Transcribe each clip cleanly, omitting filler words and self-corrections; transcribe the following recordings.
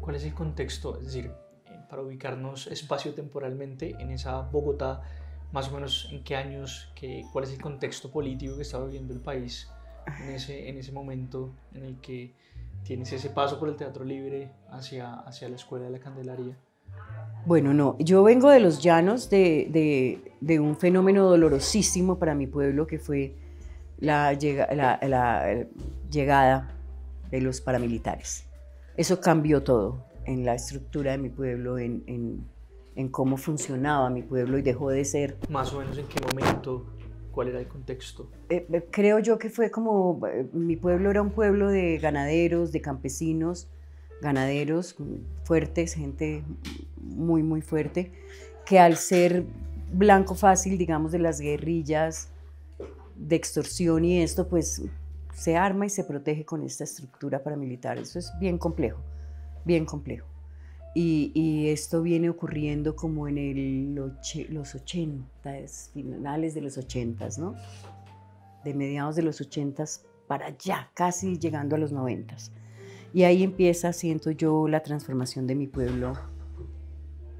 ¿Cuál es el contexto? Es decir, para ubicarnos espacio-temporalmente en esa Bogotá, más o menos en qué años, cuál es el contexto político que estaba viviendo el país en ese momento en el que tienes ese paso por el Teatro Libre hacia la Escuela de la Candelaria. Bueno, no, yo vengo de los llanos de un fenómeno dolorosísimo para mi pueblo que fue la llegada de los paramilitares. Eso cambió todo en la estructura de mi pueblo, en cómo funcionaba mi pueblo y dejó de ser... Más o menos en qué momento, cuál era el contexto. Creo yo que fue como, mi pueblo era un pueblo de ganaderos, de campesinos, ganaderos fuertes, gente muy, muy fuerte, que al ser blanco fácil, digamos, de las guerrillas de extorsión y esto, pues se arma y se protege con esta estructura paramilitar. Eso es bien complejo, bien complejo. Y esto viene ocurriendo como en los 80, finales de los 80, ¿no? De mediados de los 80 para allá, casi llegando a los 90. Y ahí empieza, siento yo, la transformación de mi pueblo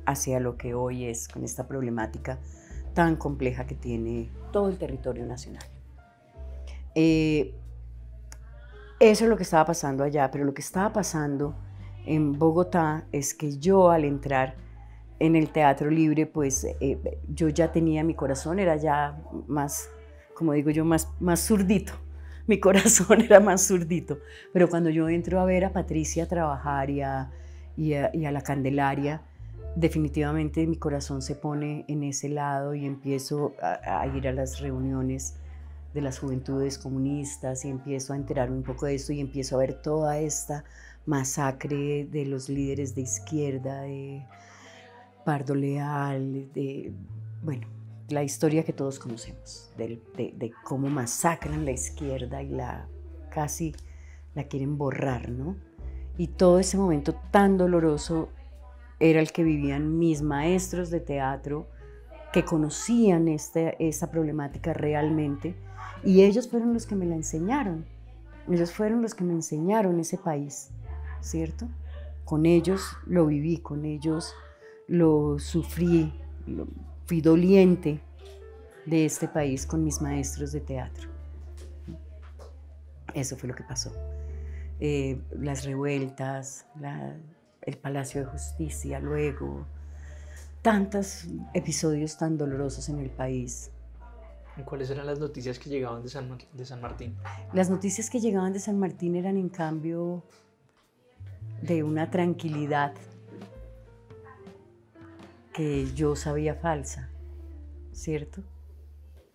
hacia lo que hoy es, con esta problemática tan compleja que tiene todo el territorio nacional. Eso es lo que estaba pasando allá, pero lo que estaba pasando en Bogotá es que yo, al entrar en el Teatro Libre, pues yo ya tenía, mi corazón era ya más, como digo yo, más zurdito. Mi corazón era más zurdito. Pero cuando yo entro a ver a Patricia trabajar y a la Candelaria, definitivamente mi corazón se pone en ese lado y empiezo a ir a las reuniones de las juventudes comunistas y empiezo a enterarme un poco de esto y empiezo a ver toda esta masacre de los líderes de izquierda, de Pardo Leal, bueno, la historia que todos conocemos, de cómo masacran la izquierda y casi la quieren borrar, ¿no? Y todo ese momento tan doloroso era el que vivían mis maestros de teatro, que conocían esta problemática realmente, y ellos fueron los que me la enseñaron. Ellos fueron los que me enseñaron ese país, ¿cierto? Con ellos lo viví, con ellos lo sufrí, fui doliente de este país con mis maestros de teatro. Eso fue lo que pasó. Las revueltas, el Palacio de Justicia, luego, tantos episodios tan dolorosos en el país. ¿Y cuáles eran las noticias que llegaban de San Martín? Las noticias que llegaban de San Martín eran, en cambio, de una tranquilidad que yo sabía falsa, ¿cierto?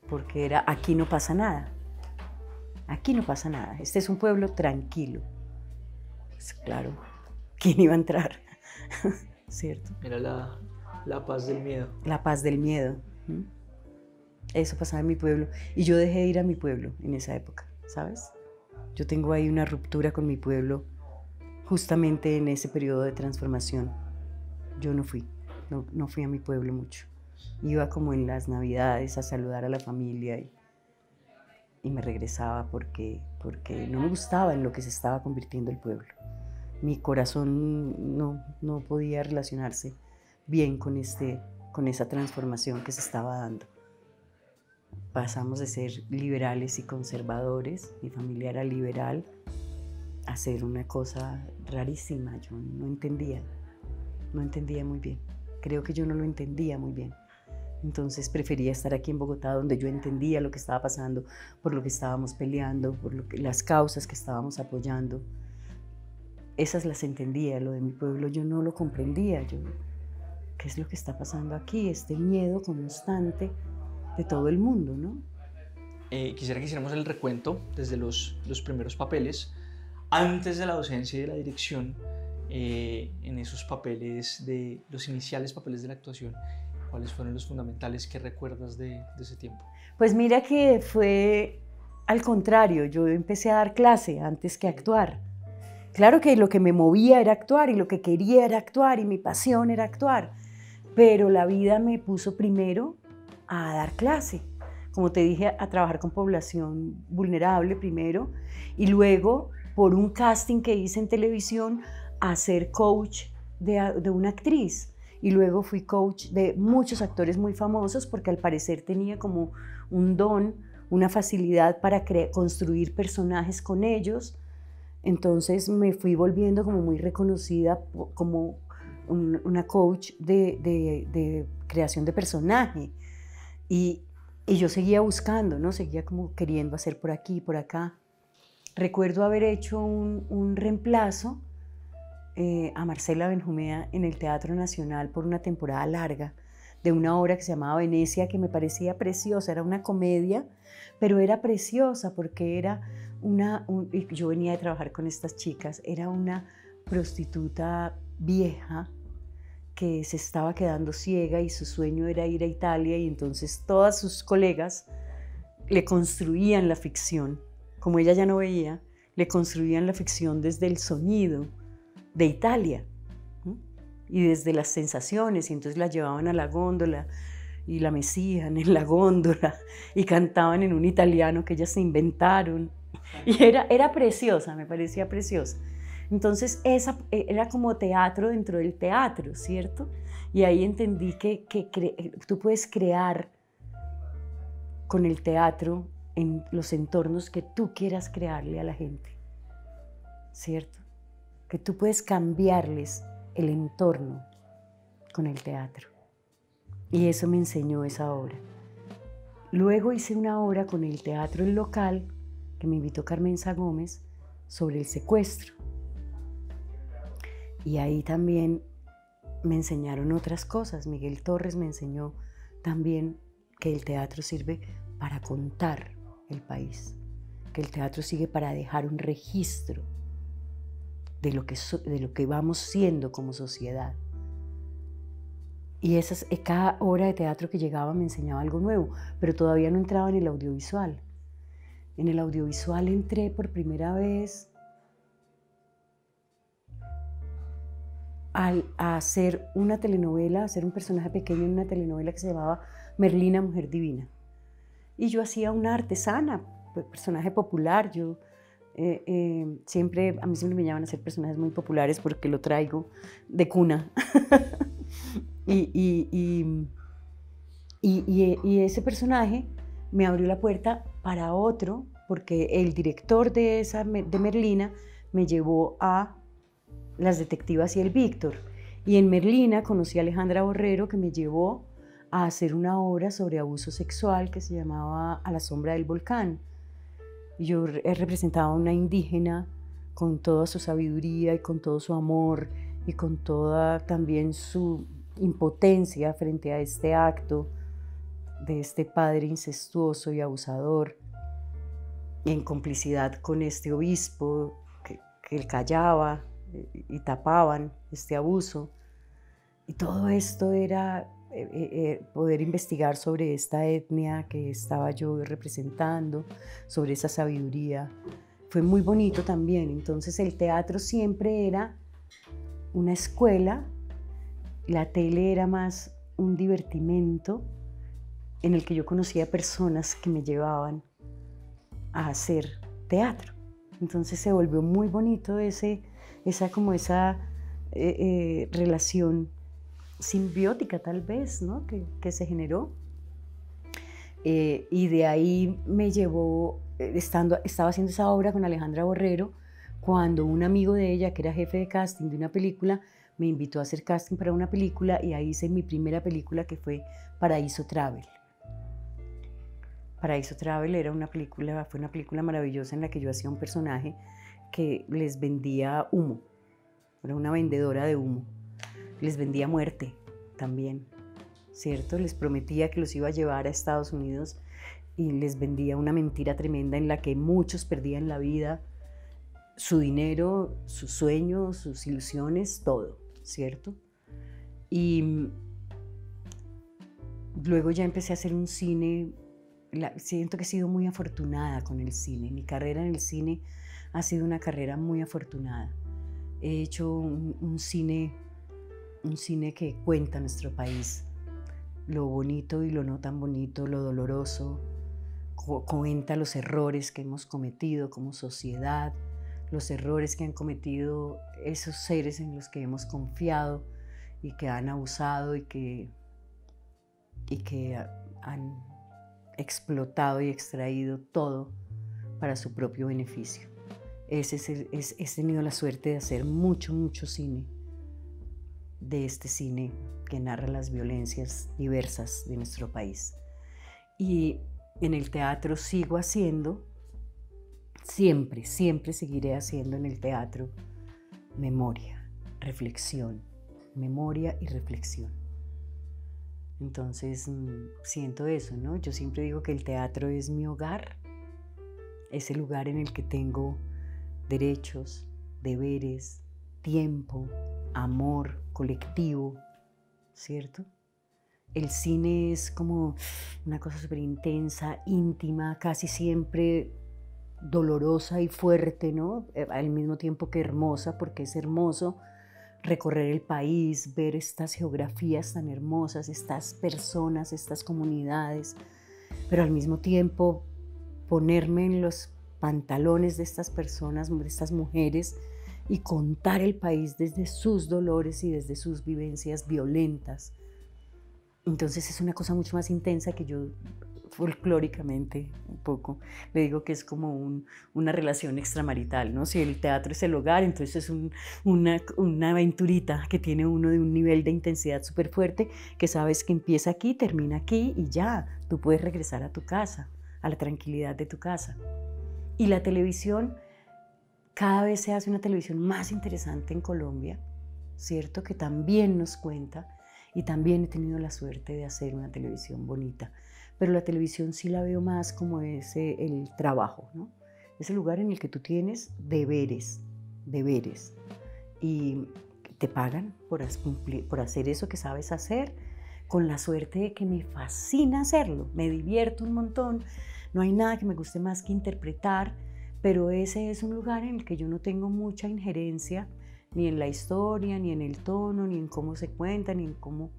Porque era, aquí no pasa nada, aquí no pasa nada, este es un pueblo tranquilo. Pues claro, ¿quién iba a entrar? ¿Cierto? Era la paz del miedo. La paz del miedo. Eso pasaba en mi pueblo. Y yo dejé de ir a mi pueblo en esa época, ¿sabes? Yo tengo ahí una ruptura con mi pueblo justamente en ese periodo de transformación. Yo no fui a mi pueblo mucho. Iba como en las Navidades a saludar a la familia y me regresaba porque no me gustaba en lo que se estaba convirtiendo el pueblo. Mi corazón no podía relacionarse bien con esa transformación que se estaba dando. Pasamos de ser liberales y conservadores, mi familia era liberal, a ser una cosa rarísima. Yo no entendía muy bien. Creo que yo no lo entendía muy bien. Entonces prefería estar aquí en Bogotá, donde yo entendía lo que estaba pasando, por lo que estábamos peleando, las causas que estábamos apoyando. Esas las entendía, lo de mi pueblo yo no lo comprendía. ¿Qué es lo que está pasando aquí? Este miedo constante de todo el mundo, ¿no? Quisiera que hiciéramos el recuento desde los primeros papeles, antes de la docencia y de la dirección, en esos papeles, los iniciales papeles de la actuación. ¿Cuáles fueron los fundamentales que recuerdas de ese tiempo? Pues mira que fue al contrario, yo empecé a dar clase antes que actuar. Claro que lo que me movía era actuar y lo que quería era actuar y mi pasión era actuar, pero la vida me puso primero a dar clase. Como te dije, a trabajar con población vulnerable primero y luego, por un casting que hice en televisión, a ser coach de una actriz. Y luego fui coach de muchos actores muy famosos porque al parecer tenía como un don, una facilidad para construir personajes con ellos. Entonces me fui volviendo como muy reconocida como una coach de creación de personaje. Y yo seguía buscando, ¿no? Seguía como queriendo hacer por aquí, por acá. Recuerdo haber hecho un reemplazo a Marcela Benjumea en el Teatro Nacional por una temporada larga de una obra que se llamaba Venecia, que me parecía preciosa. Era una comedia, pero era preciosa porque era yo venía de trabajar con estas chicas, era una prostituta vieja que se estaba quedando ciega y su sueño era ir a Italia, y entonces todas sus colegas le construían la ficción. Como ella ya no veía, le construían la ficción desde el sonido de Italia, ¿no? Y desde las sensaciones, y entonces la llevaban a la góndola y la mecían en la góndola y cantaban en un italiano que ellas se inventaron, y era preciosa, me parecía preciosa. Entonces esa era como teatro dentro del teatro, ¿cierto? Y ahí entendí que tú puedes crear con el teatro en los entornos que tú quieras crearle a la gente, ¿cierto? Que tú puedes cambiarles el entorno con el teatro. Y eso me enseñó esa obra. Luego hice una obra con el Teatro El Local, que me invitó Carmenza Gómez, sobre el secuestro. Y ahí también me enseñaron otras cosas. Miguel Torres me enseñó también que el teatro sirve para contar el país, que el teatro sirve para dejar un registro de lo que vamos siendo como sociedad. Y cada obra de teatro que llegaba me enseñaba algo nuevo, pero todavía no entraba en el audiovisual. En el audiovisual entré por primera vez a hacer una telenovela, a hacer un personaje pequeño en una telenovela que se llamaba Merlina, Mujer Divina. Y yo hacía una artesana, personaje popular. A mí siempre me llaman a hacer personajes muy populares porque lo traigo de cuna. Y ese personaje me abrió la puerta para otro, porque el director de Merlina me llevó a Las Detectivas y el Víctor. Y en Merlina conocí a Alejandra Borrero, que me llevó a hacer una obra sobre abuso sexual que se llamaba A la sombra del volcán. Y yo representaba a una indígena con toda su sabiduría y con todo su amor y con toda también su impotencia frente a este acto de este padre incestuoso y abusador, en complicidad con este obispo que él callaba y tapaban este abuso. Y todo esto era poder investigar sobre esta etnia que estaba yo representando, sobre esa sabiduría. Fue muy bonito también. Entonces el teatro siempre era una escuela, la tele era más un divertimento en el que yo conocía personas que me llevaban a hacer teatro. Entonces se volvió muy bonito esa relación simbiótica tal vez, ¿no? que se generó. Y de ahí me llevó, estaba haciendo esa obra con Alejandra Borrero, cuando un amigo de ella, que era jefe de casting de una película, me invitó a hacer casting para una película, y ahí hice mi primera película, que fue Paraíso Travel. Paraíso Travel fue una película maravillosa en la que yo hacía un personaje que les vendía humo. Era una vendedora de humo. Les vendía muerte también, ¿cierto? Les prometía que los iba a llevar a Estados Unidos y les vendía una mentira tremenda en la que muchos perdían la vida, su dinero, sus sueños, sus ilusiones, todo, ¿cierto? Y luego ya empecé a hacer un cine. Siento que he sido muy afortunada con el cine. Mi carrera en el cine ha sido una carrera muy afortunada. He hecho un cine que cuenta nuestro país, lo bonito y lo no tan bonito, lo doloroso, cuenta los errores que hemos cometido como sociedad, los errores que han cometido esos seres en los que hemos confiado y que han abusado y que han explotado y extraído todo para su propio beneficio. He tenido la suerte de hacer mucho cine, de este cine que narra las violencias diversas de nuestro país. Y en el teatro sigo haciendo, siempre seguiré haciendo en el teatro memoria, reflexión, memoria y reflexión. Entonces siento eso, ¿no? Yo siempre digo que el teatro es mi hogar, es el lugar en el que tengo derechos, deberes, tiempo, amor colectivo, ¿cierto? El cine es como una cosa súper intensa, íntima, casi siempre dolorosa y fuerte, ¿no? Al mismo tiempo que hermosa, porque es hermoso recorrer el país, ver estas geografías tan hermosas, estas personas, estas comunidades, pero al mismo tiempo ponerme en los pantalones de estas personas, de estas mujeres, y contar el país desde sus dolores y desde sus vivencias violentas. Entonces es una cosa mucho más intensa que yo folclóricamente un poco le digo que es como una relación extramarital, ¿no? Si el teatro es el hogar, entonces es una aventurita que tiene uno de un nivel de intensidad súper fuerte, que sabes que empieza aquí, termina aquí y ya, tú puedes regresar a tu casa, a la tranquilidad de tu casa. Y la televisión, cada vez se hace una televisión más interesante en Colombia, ¿cierto? Que también nos cuenta, y también he tenido la suerte de hacer una televisión bonita. Pero la televisión sí la veo más como el trabajo, ¿no? Ese lugar en el que tú tienes deberes, y te pagan por hacer eso que sabes hacer, con la suerte de que me fascina hacerlo, me divierto un montón, no hay nada que me guste más que interpretar, pero ese es un lugar en el que yo no tengo mucha injerencia, ni en la historia, ni en el tono, ni en cómo se cuenta, ni en cómo...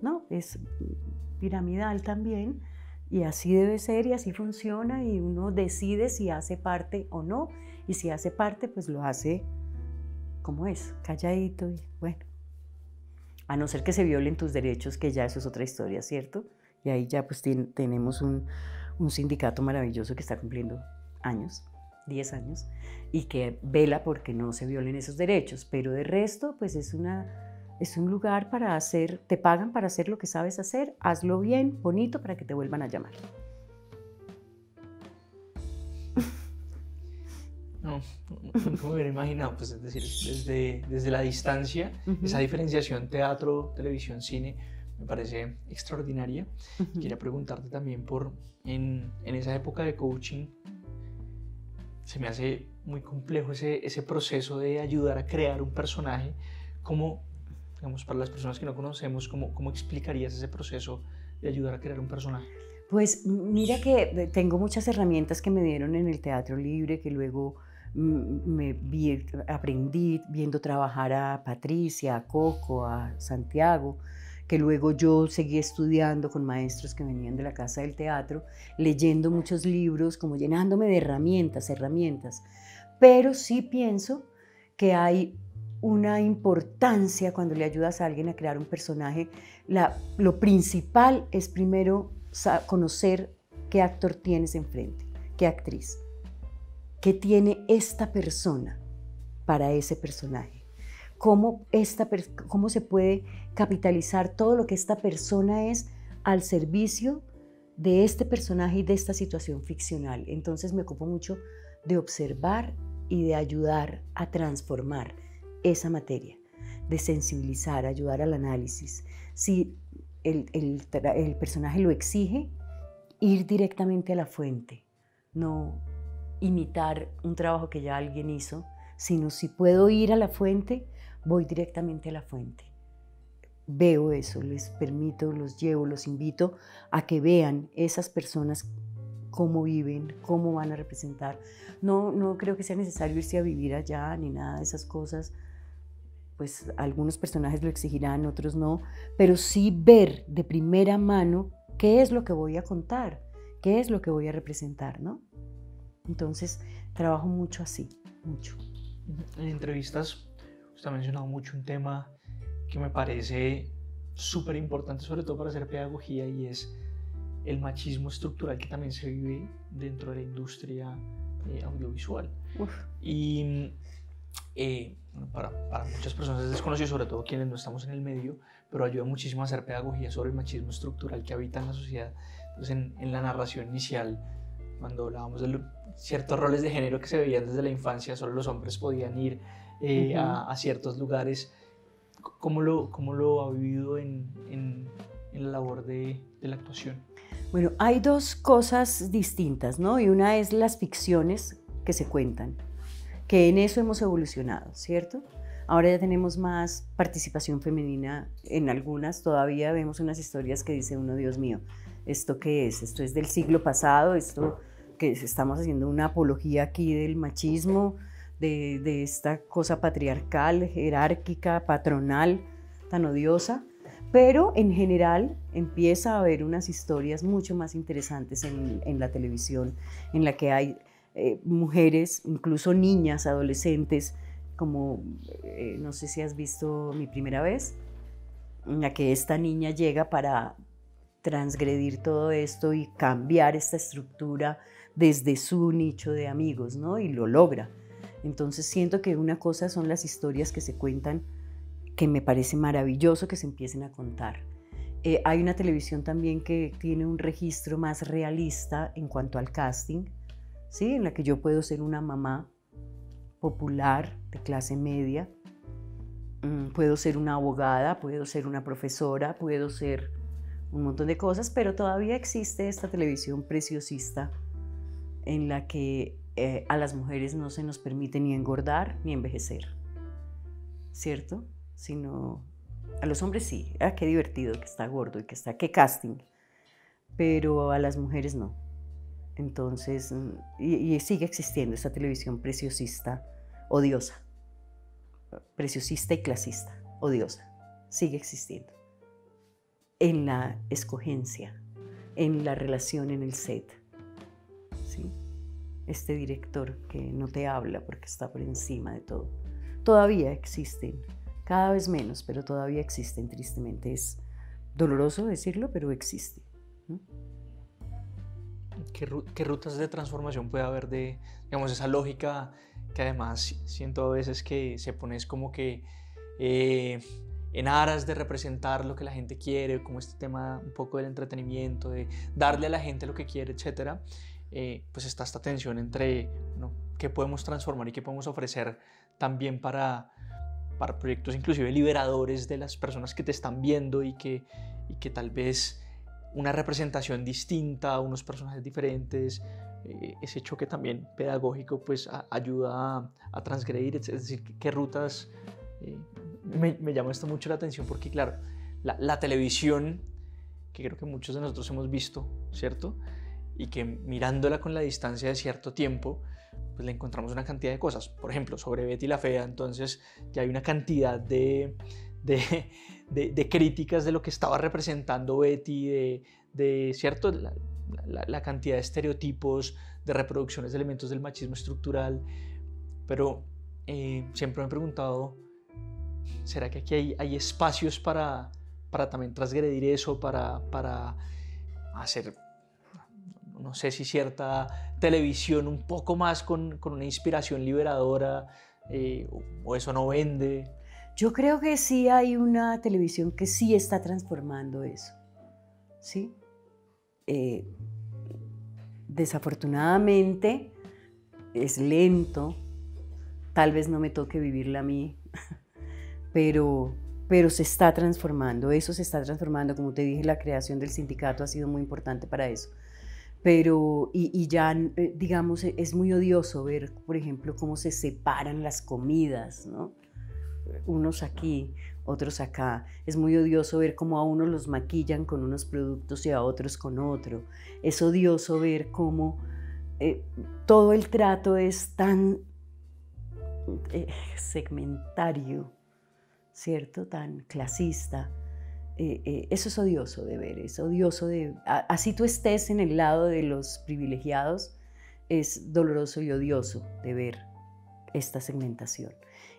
No, es piramidal también, y así debe ser y así funciona, y uno decide si hace parte o no, y si hace parte pues lo hace como es, calladito, y bueno, a no ser que se violen tus derechos, que ya eso es otra historia, ¿cierto? Y ahí ya pues tenemos un sindicato maravilloso que está cumpliendo años, 10 años, y que vela porque no se violen esos derechos, pero de resto pues es un lugar para hacer, te pagan para hacer lo que sabes hacer, hazlo bien, bonito, para que te vuelvan a llamar. No me hubiera imaginado, pues es decir, desde la distancia, esa diferenciación teatro, televisión, cine, me parece extraordinaria. Quería preguntarte también en esa época de coaching, se me hace muy complejo ese proceso de ayudar a crear un personaje. ¿Cómo, digamos, para las personas que no conocemos, cómo explicarías ese proceso de ayudar a crear un personaje? Pues mira que tengo muchas herramientas que me dieron en el teatro libre, que luego aprendí viendo trabajar a Patricia, a Coco, a Santiago, que luego yo seguí estudiando con maestros que venían de la Casa del Teatro, leyendo muchos libros, como llenándome de herramientas, pero sí pienso que hay una importancia cuando le ayudas a alguien a crear un personaje. Lo principal es primero conocer qué actor tienes enfrente, qué actriz, qué tiene esta persona para ese personaje, cómo se puede capitalizar todo lo que esta persona es al servicio de este personaje y de esta situación ficcional. Entonces me ocupo mucho de observar y de ayudar a transformar esa materia, de sensibilizar, ayudar al análisis. Si el personaje lo exige, ir directamente a la fuente, no imitar un trabajo que ya alguien hizo, sino si puedo ir a la fuente, voy directamente a la fuente. Veo eso, les permito, los llevo, los invito a que vean esas personas cómo viven, cómo van a representar. No creo que sea necesario irse a vivir allá ni nada de esas cosas. Pues algunos personajes lo exigirán, otros no, pero sí ver de primera mano qué es lo que voy a contar, qué es lo que voy a representar, ¿no? Entonces trabajo mucho así, mucho. En entrevistas usted ha mencionado mucho un tema que me parece súper importante, sobre todo para hacer pedagogía, y es el machismo estructural que también se vive dentro de la industria audiovisual. Uf. Y bueno, para muchas personas es desconocido, sobre todo quienes no estamos en el medio, pero ayuda muchísimo a hacer pedagogía sobre el machismo estructural que habita en la sociedad. Entonces, en la narración inicial, cuando hablábamos de ciertos roles de género que se veían desde la infancia, solo los hombres podían ir a ciertos lugares. ¿Cómo lo ha vivido en la labor de la actuación? Bueno, hay dos cosas distintas, ¿no? Y una es las ficciones que se cuentan, que en eso hemos evolucionado, ¿cierto? Ahora ya tenemos más participación femenina en algunas, todavía vemos unas historias que dice uno, Dios mío, ¿esto qué es? Esto es del siglo pasado, esto que estamos haciendo una apología aquí del machismo, de esta cosa patriarcal, jerárquica, patronal, tan odiosa. Pero en general empieza a haber unas historias mucho más interesantes en la televisión, en la que hay mujeres, incluso niñas, adolescentes, como, no sé si has visto Mi Primera Vez, en la que esta niña llega para transgredir todo esto y cambiar esta estructura desde su nicho de amigos, ¿no? Y lo logra. Entonces siento que una cosa son las historias que se cuentan, que me parece maravilloso que se empiecen a contar. Hay una televisión también que tiene un registro más realista en cuanto al casting, ¿sí? En la que yo puedo ser una mamá popular de clase media, puedo ser una abogada, puedo ser una profesora, puedo ser un montón de cosas, pero todavía existe esta televisión preciosista en la que a las mujeres no se nos permite ni engordar ni envejecer, ¿cierto? Sino a los hombres sí, qué divertido que está gordo y que está, qué casting, pero a las mujeres no. Entonces, y sigue existiendo esta televisión preciosista, odiosa, preciosista y clasista, odiosa, sigue existiendo. En la escogencia, en la relación en el set, ¿sí? Este director que no te habla porque está por encima de todo. Todavía existen, cada vez menos, pero todavía existen, tristemente. Es doloroso decirlo, pero existe, ¿no? ¿Qué rutas de transformación puede haber de, digamos, esa lógica que además siento a veces que se pone es como que en aras de representar lo que la gente quiere, como este tema un poco del entretenimiento, de darle a la gente lo que quiere, etcétera, pues está esta tensión entre, ¿no?, qué podemos transformar y qué podemos ofrecer también para proyectos inclusive liberadores de las personas que te están viendo y que tal vez una representación distinta, unos personajes diferentes, ese choque también pedagógico pues ayuda a transgredir, es decir, qué rutas. Me llama esto mucho la atención porque claro, la televisión, que creo que muchos de nosotros hemos visto, ¿cierto? Y que mirándola con la distancia de cierto tiempo, pues le encontramos una cantidad de cosas. Por ejemplo, sobre Betty la Fea, entonces ya hay una cantidad de críticas de lo que estaba representando Betty, ¿cierto? La cantidad de estereotipos, de reproducciones de elementos del machismo estructural. Pero siempre me he preguntado, ¿será que aquí hay espacios para también transgredir eso, para hacer, no sé si cierta televisión un poco más con una inspiración liberadora, o eso no vende? Yo creo que sí hay una televisión que sí está transformando eso, ¿sí? Desafortunadamente es lento, tal vez no me toque vivirla a mí, pero se está transformando, eso se está transformando. Como te dije, la creación del sindicato ha sido muy importante para eso. Pero, y ya, digamos, es muy odioso ver, por ejemplo, cómo se separan las comidas, ¿no? Unos aquí, otros acá. Es muy odioso ver cómo a unos los maquillan con unos productos y a otros con otro. Es odioso ver cómo todo el trato es tan segmentario, ¿cierto? Tan clasista. Eso es odioso de ver, es odioso de... Así tú estés en el lado de los privilegiados, es doloroso y odioso de ver esta segmentación.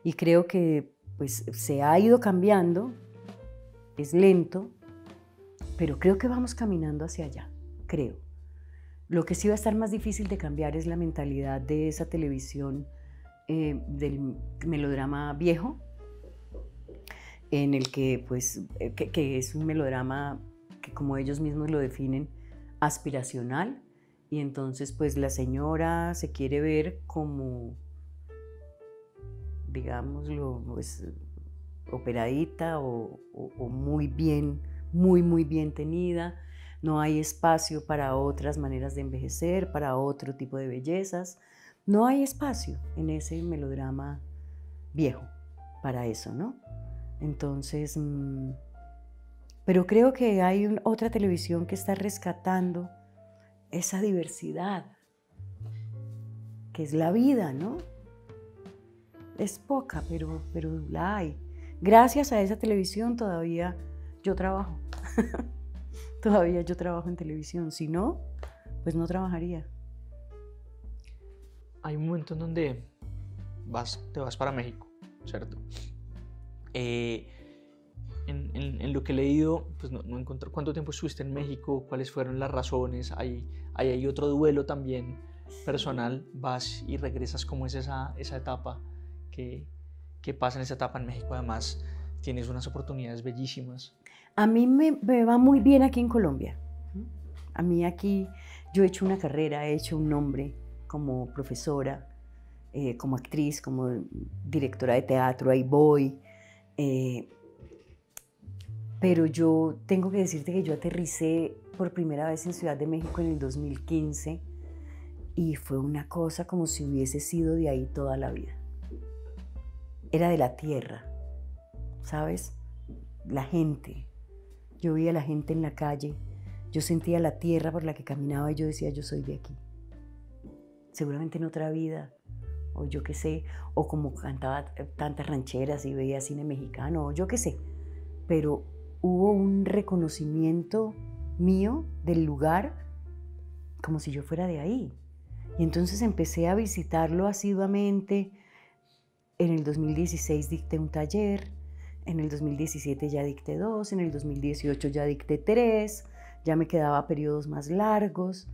Y creo que pues, se ha ido cambiando, es lento, pero creo que vamos caminando hacia allá, creo. Lo que sí va a estar más difícil de cambiar es la mentalidad de esa televisión del melodrama viejo, en el que, pues, que es un melodrama que, como ellos mismos lo definen, aspiracional, y entonces pues la señora se quiere ver como, digámoslo, pues, operadita o muy bien, muy bien tenida. No hay espacio para otras maneras de envejecer, para otro tipo de bellezas. No hay espacio en ese melodrama viejo para eso, ¿no? Entonces, pero creo que hay otra televisión que está rescatando esa diversidad, que es la vida, ¿no? Es poca, pero la hay. Gracias a esa televisión todavía yo trabajo. Todavía yo trabajo en televisión. Si no, pues no trabajaría. Hay un momento en donde te vas para México, ¿cierto? En lo que he leído, pues no encontré cuánto tiempo estuviste en México, cuáles fueron las razones. Hay otro duelo también personal. Vas y regresas. ¿Cómo es esa etapa que pasa en esa etapa en México? Además, tienes unas oportunidades bellísimas. A mí me va muy bien aquí en Colombia. A mí aquí, yo he hecho una carrera, he hecho un nombre como profesora, como actriz, como directora de teatro, ahí voy. Pero yo tengo que decirte que yo aterricé por primera vez en Ciudad de México en el 2015 y fue una cosa como si hubiese sido de ahí toda la vida. Era de la tierra, ¿sabes? La gente. Yo veía a la gente en la calle, yo sentía la tierra por la que caminaba y yo decía, yo soy de aquí. Seguramente en otra vida, o yo qué sé, o como cantaba tantas rancheras y veía cine mexicano, o yo qué sé. Pero hubo un reconocimiento mío del lugar como si yo fuera de ahí. Y entonces empecé a visitarlo asiduamente. En el 2016 dicté un taller, en el 2017 ya dicté 2, en el 2018 ya dicté 3, ya me quedaba periodos más largos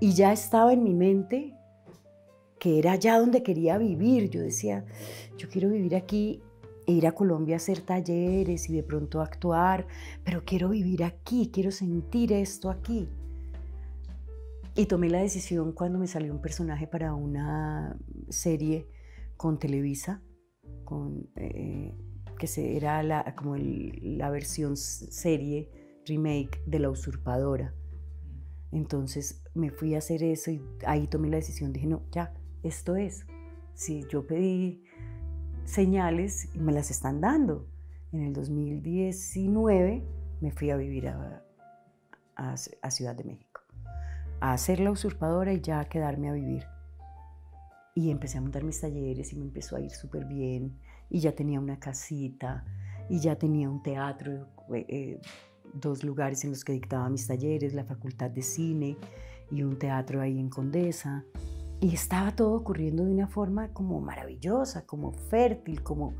y ya estaba en mi mente que era allá donde quería vivir. Yo decía, yo quiero vivir aquí e ir a Colombia a hacer talleres y de pronto actuar, pero quiero vivir aquí, quiero sentir esto aquí. Y tomé la decisión cuando me salió un personaje para una serie con Televisa, que era como la versión serie, remake de La Usurpadora. Entonces me fui a hacer eso y ahí tomé la decisión, dije, no, ya, esto es. Si yo pedí señales y me las están dando. En el 2019 me fui a vivir a Ciudad de México, a hacer La Usurpadora y ya a quedarme a vivir. Y empecé a montar mis talleres y me empezó a ir súper bien. Y ya tenía una casita y ya tenía un teatro, 2 lugares en los que dictaba mis talleres, la Facultad de Cine y un teatro ahí en Condesa. Y estaba todo ocurriendo de una forma como maravillosa, como fértil, como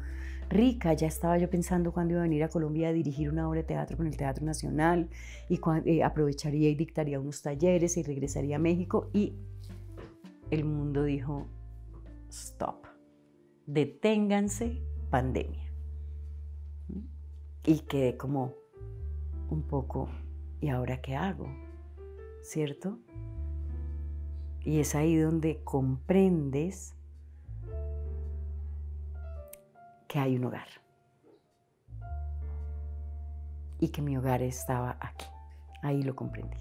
rica. Ya estaba yo pensando cuándo iba a venir a Colombia a dirigir una obra de teatro con el Teatro Nacional y aprovecharía y dictaría unos talleres y regresaría a México. Y el mundo dijo, stop, deténganse, pandemia. Y quedé como un poco, ¿y ahora qué hago? ¿Cierto? Y es ahí donde comprendes que hay un hogar. Y que mi hogar estaba aquí. Ahí lo comprendí.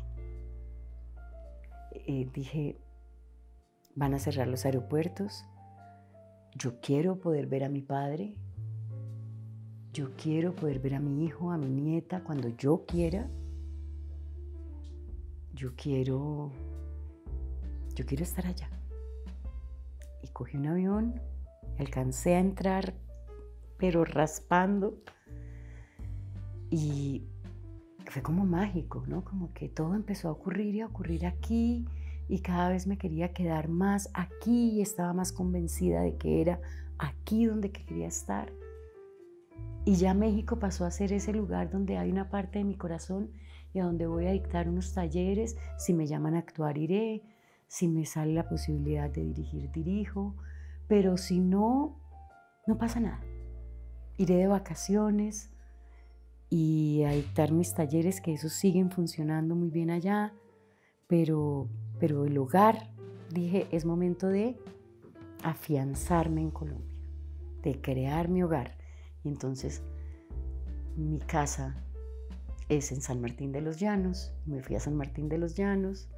Dije, van a cerrar los aeropuertos. Yo quiero poder ver a mi padre. Yo quiero poder ver a mi hijo, a mi nieta, cuando yo quiera. Yo quiero estar allá. Y cogí un avión, alcancé a entrar, pero raspando. Y fue como mágico, ¿no? Como que todo empezó a ocurrir y a ocurrir aquí. y cada vez me quería quedar más aquí y estaba más convencida de que era aquí donde quería estar. Y ya México pasó a ser ese lugar donde hay una parte de mi corazón y a donde voy a dictar unos talleres. Si me llaman a actuar, iré. Si me sale la posibilidad de dirigir, dirijo. Pero si no, no pasa nada. Iré de vacaciones y a dictar mis talleres, que esos siguen funcionando muy bien allá. Pero el hogar, dije, es momento de afianzarme en Colombia, de crear mi hogar. Y entonces mi casa es en San Martín de los Llanos. Me fui a San Martín de los Llanos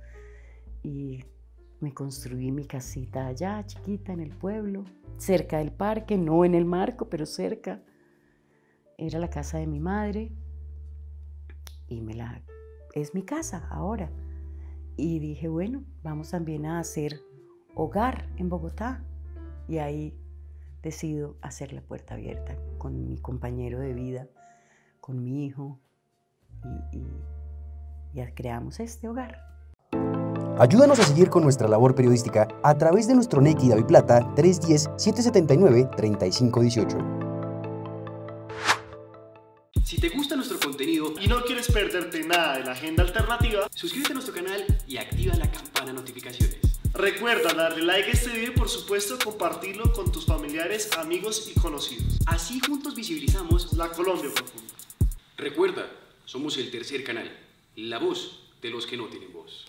y me construí mi casita allá, chiquita, en el pueblo, cerca del parque, no en el marco, pero cerca. Era la casa de mi madre y es mi casa ahora. Y dije, bueno, vamos también a hacer hogar en Bogotá. Y ahí decido hacer La Puerta Abierta con mi compañero de vida, con mi hijo, y ya creamos este hogar. Ayúdanos a seguir con nuestra labor periodística a través de nuestro NECI DaviPlata 310-779-3518. Si te gusta nuestro contenido y no quieres perderte nada de la agenda alternativa, suscríbete a nuestro canal y activa la campana de notificaciones. Recuerda darle like a este video y por supuesto compartirlo con tus familiares, amigos y conocidos. Así juntos visibilizamos la Colombia profunda. Recuerda, somos el tercer canal, la voz de los que no tienen voz.